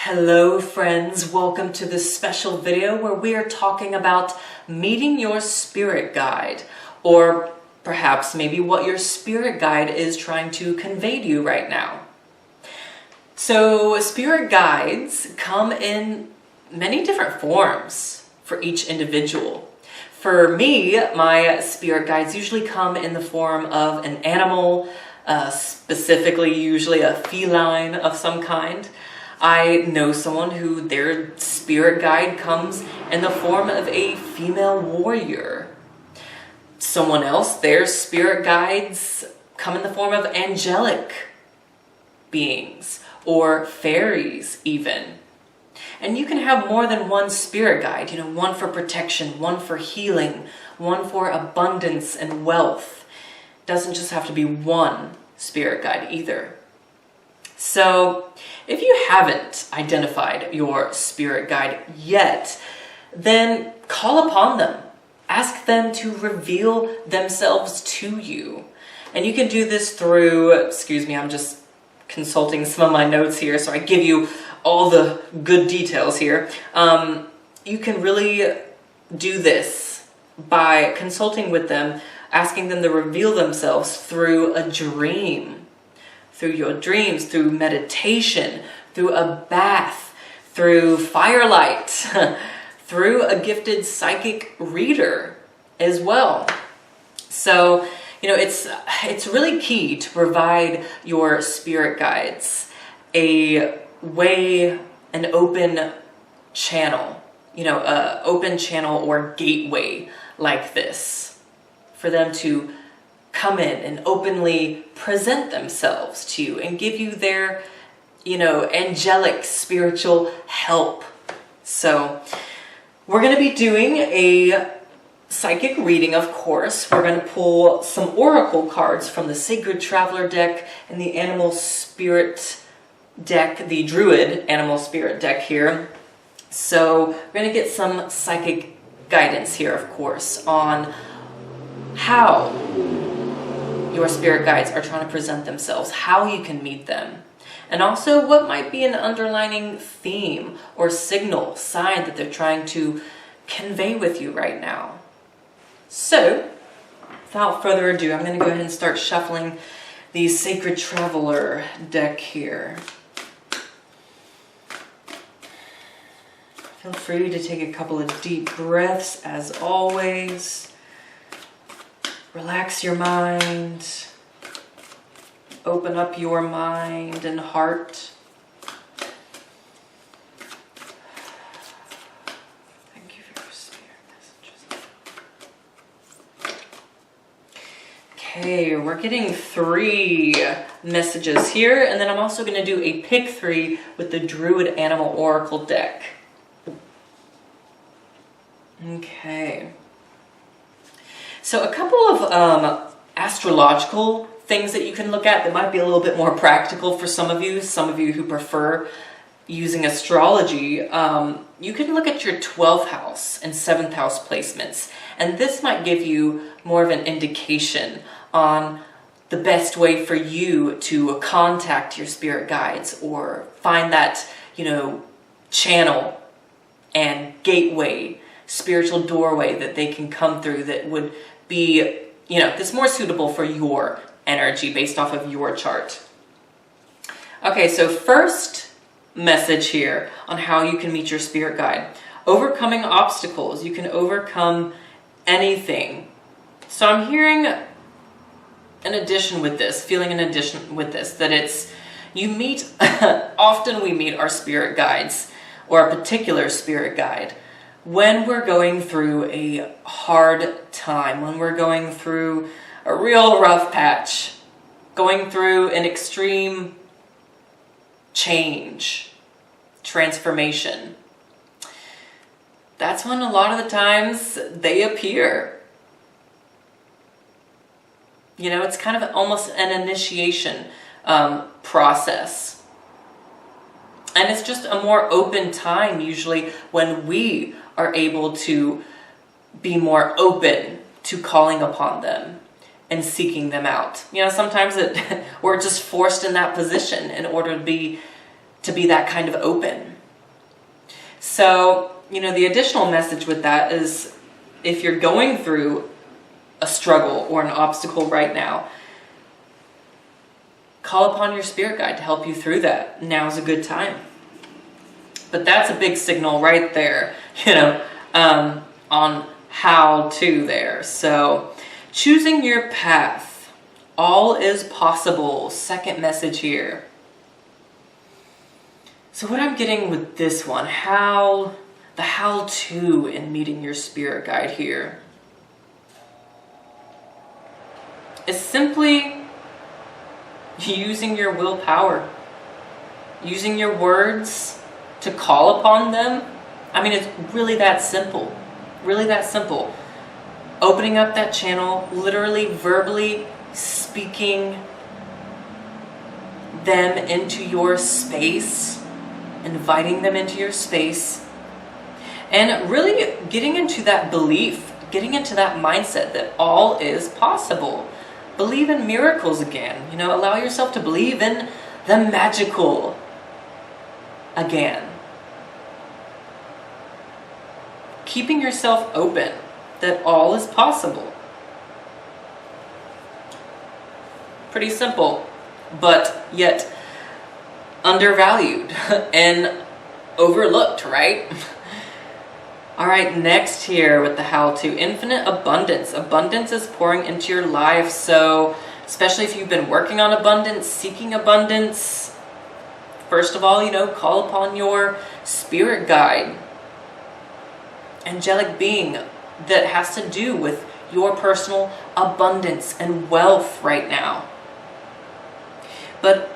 Hello friends, welcome to this special video where we are talking about meeting your spirit guide, or perhaps maybe what your spirit guide is trying to convey to you right now. So spirit guides come in many different forms for each individual. For me, my spirit guides usually come in the form of an animal, specifically usually a feline of some kind. I know someone who their spirit guide comes in the form of a female warrior. Someone else, their spirit guides come in the form of angelic beings or fairies even. And you can have more than one spirit guide, one for protection, one for healing, one for abundance and wealth. It doesn't just have to be one spirit guide either. So, if you haven't identified your spirit guide yet, then call upon them. Ask them to reveal themselves to you. And you can do this through, I'm just consulting some of my notes here, so I give you all the good details here. You can really do this by consulting with them, asking them to reveal themselves through a dream. Through your dreams, through meditation, through a bath, through firelight, through a gifted psychic reader as well. So, it's really key to provide your spirit guides a way, an open channel, open channel or gateway like this for them to come in and openly present themselves to you and give you their, angelic spiritual help. So we're going to be doing a psychic reading, of course. We're going to pull some oracle cards from the Sacred Traveler deck and the Animal Spirit deck, the Druid Animal Spirit deck here. So we're going to get some psychic guidance here, of course, on how your spirit guides are trying to present themselves, how you can meet them, and also what might be an underlining theme or signal, sign that they're trying to convey with you right now. So, without further ado, I'm going to go ahead and start shuffling the Sacred Traveler deck here. Feel free to take a couple of deep breaths as always. Relax your mind, open up your mind and heart. Thank you for your spirit messages. Okay, we're getting 3 messages here, and then I'm also going to do a pick 3 with the Druid Animal Oracle deck. Okay. So a couple of astrological things that you can look at that might be a little bit more practical for some of you who prefer using astrology. You can look at your 12th house and 7th house placements, and this might give you more of an indication on the best way for you to contact your spirit guides or find that, channel and gateway, spiritual doorway that they can come through that would be, that's more suitable for your energy based off of your chart. Okay, so first message here on how you can meet your spirit guide. Overcoming obstacles. You can overcome anything. So I'm hearing an addition with this, feeling an addition with this, that it's, often we meet our spirit guides or a particular spirit guide when we're going through a hard time, when we're going through a real rough patch, going through an extreme change, transformation. That's when a lot of the times they appear. It's kind of almost an initiation process. And it's just a more open time usually when we are able to be more open to calling upon them and seeking them out. Sometimes we're just forced in that position in order to be that kind of open. So, the additional message with that is, if you're going through a struggle or an obstacle right now, call upon your spirit guide to help you through that. Now's a good time. But that's a big signal right there, on how to there. So, choosing your path. All is possible. Second message here. So what I'm getting with this one, the how-to in meeting your spirit guide here, is simply using your willpower, using your words to call upon them. I mean, it's really that simple. Really that simple. Opening up that channel, literally verbally speaking them into your space, inviting them into your space, and really getting into that belief, getting into that mindset that all is possible. Believe in miracles again. Allow yourself to believe in the magical again. Keeping yourself open that all is possible. Pretty simple, but yet undervalued and overlooked, right? All right, next here with the how-to, infinite abundance. Abundance is pouring into your life. So especially if you've been working on abundance, seeking abundance, first of all, call upon your spirit guide, angelic being that has to do with your personal abundance and wealth right now. But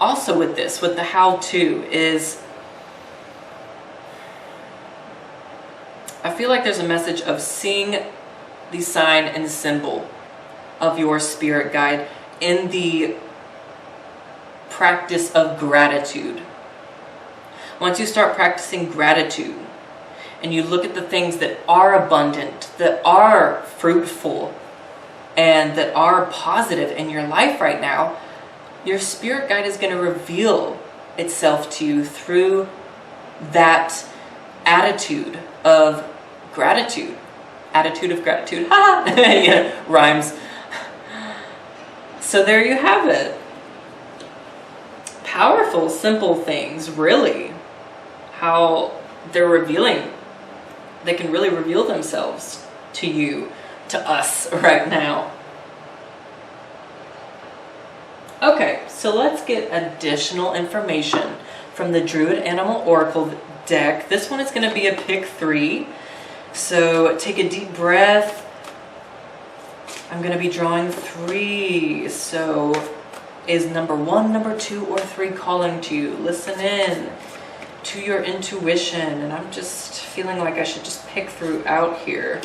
also with the how-to is, I feel like there's a message of seeing the sign and symbol of your spirit guide in the practice of gratitude. Once you start practicing gratitude and you look at the things that are abundant, that are fruitful, and that are positive in your life right now, your spirit guide is going to reveal itself to you through that attitude of gratitude. Attitude of gratitude. Rhymes. So there you have it. Powerful, simple things, really. How they're revealing. They can really reveal themselves to you, to us right now. Okay, so let's get additional information from the Druid Animal Oracle deck. This one is going to be a pick 3. So take a deep breath. I'm going to be drawing 3. So is number 1, number 2, or 3 calling to you? Listen in to your intuition. And I'm just feeling like I should just pick throughout here.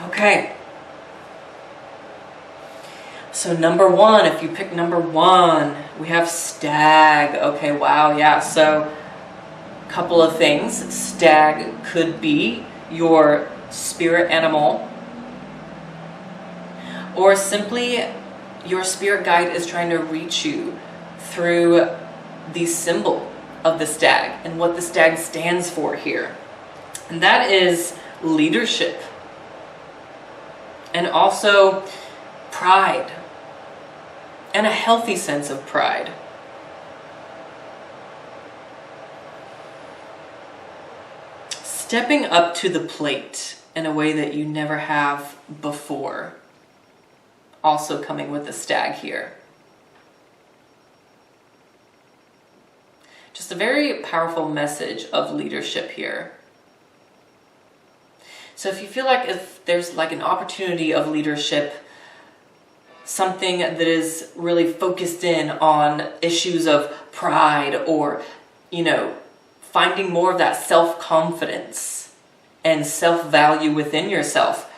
Okay, so number 1, if you pick number 1, we have stag. Okay, wow, yeah, so a couple of things. Stag could be your spirit animal, or simply your spirit guide is trying to reach you through the symbol of the stag and what the stag stands for here. And that is leadership. And also pride, and a healthy sense of pride. Stepping up to the plate in a way that you never have before. Also coming with the stag here. Just a very powerful message of leadership here. So if you feel like if there's like an opportunity of leadership, something that is really focused in on issues of pride or, finding more of that self-confidence and self-value within yourself,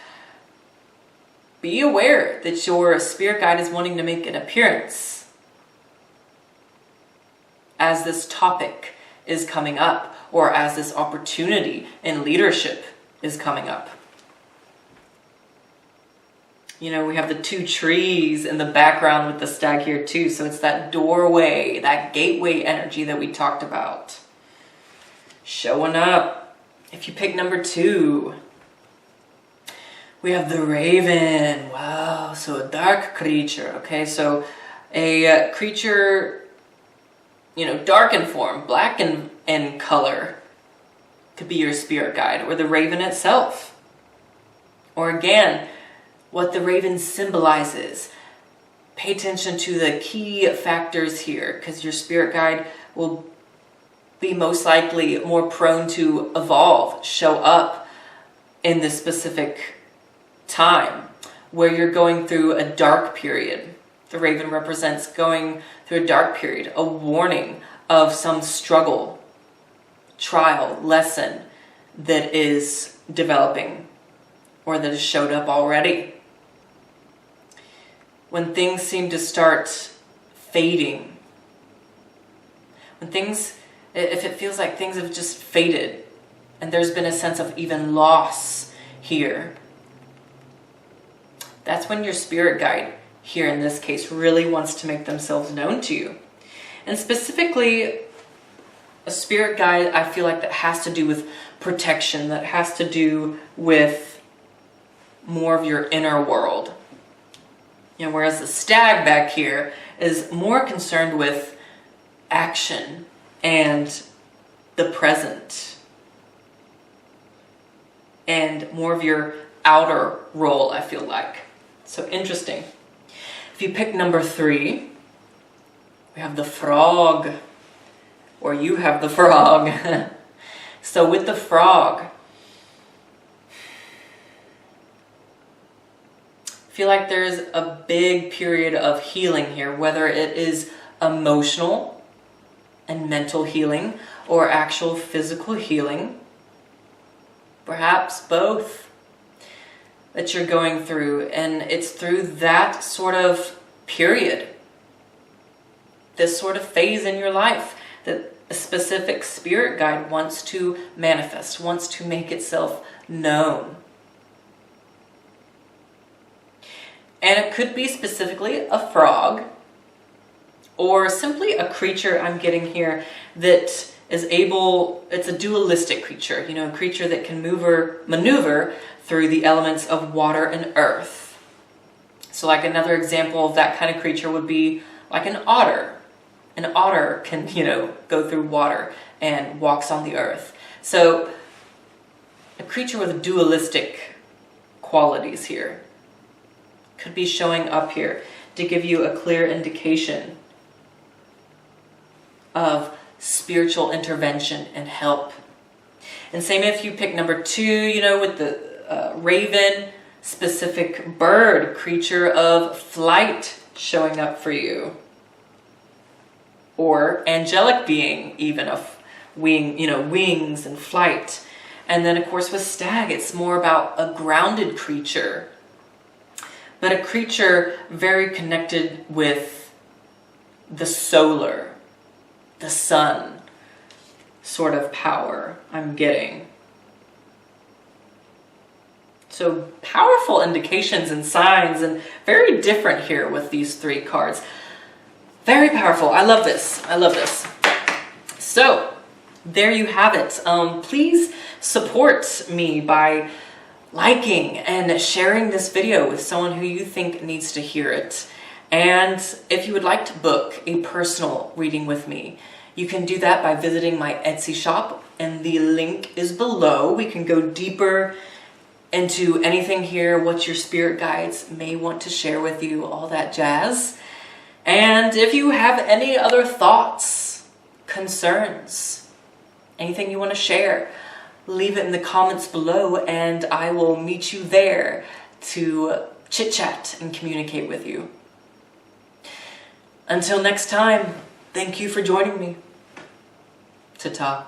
be aware that your spirit guide is wanting to make an appearance as this topic is coming up, or as this opportunity in leadership is coming up. You know, we have the two trees in the background with the stag here too. So it's that doorway, that gateway energy that we talked about. Showing up. If you pick number 2, we have the raven. Wow, so a dark creature. Okay, so a creature, you know, dark in form, black in color, could be your spirit guide, or the raven itself. Or again, what the raven symbolizes. Pay attention to the key factors here, because your spirit guide will be most likely more prone to evolve, show up in this specific time where you're going through a dark period. The raven represents going through a dark period, a warning of some struggle, trial, lesson that is developing or that has showed up already. When things seem to start fading, when things, if it feels like things have just faded and there's been a sense of even loss here, that's when your spirit guide, here in this case, really wants to make themselves known to you. And specifically, a spirit guide, I feel like that has to do with protection, that has to do with more of your inner world. You know, whereas the stag back here is more concerned with action and the present and more of your outer role, I feel like. So interesting. If you pick number 3, we have the frog, or you have the frog. So with the frog, I feel like there's a big period of healing here, whether it is emotional and mental healing or actual physical healing, perhaps both, that you're going through. And it's through that sort of period, this sort of phase in your life, that a specific spirit guide wants to manifest, wants to make itself known. And it could be specifically a frog, or simply a creature I'm getting here that is able, it's a dualistic creature, you know, a creature that can maneuver through the elements of water and earth. So like another example of that kind of creature would be like an otter. An otter can, you know, go through water and walks on the earth. So a creature with dualistic qualities here could be showing up here to give you a clear indication of spiritual intervention and help. And same if you pick number 2, you know, with the raven, specific bird, creature of flight showing up for you. Or angelic being, even of wing, you know, wings and flight. And then of course with stag, it's more about a grounded creature, but a creature very connected with the solar, the sun sort of power I'm getting. So powerful indications and signs, and very different here with these 3 cards. Very powerful. I love this. I love this. So there you have it. Please support me by liking and sharing this video with someone who you think needs to hear it. And if you would like to book a personal reading with me, you can do that by visiting my Etsy shop, and the link is below. We can go deeper into anything here, what your spirit guides may want to share with you, all that jazz. And if you have any other thoughts, concerns, anything you want to share, leave it in the comments below, and I will meet you there to chit-chat and communicate with you. Until next time, thank you for joining me. Ta-ta.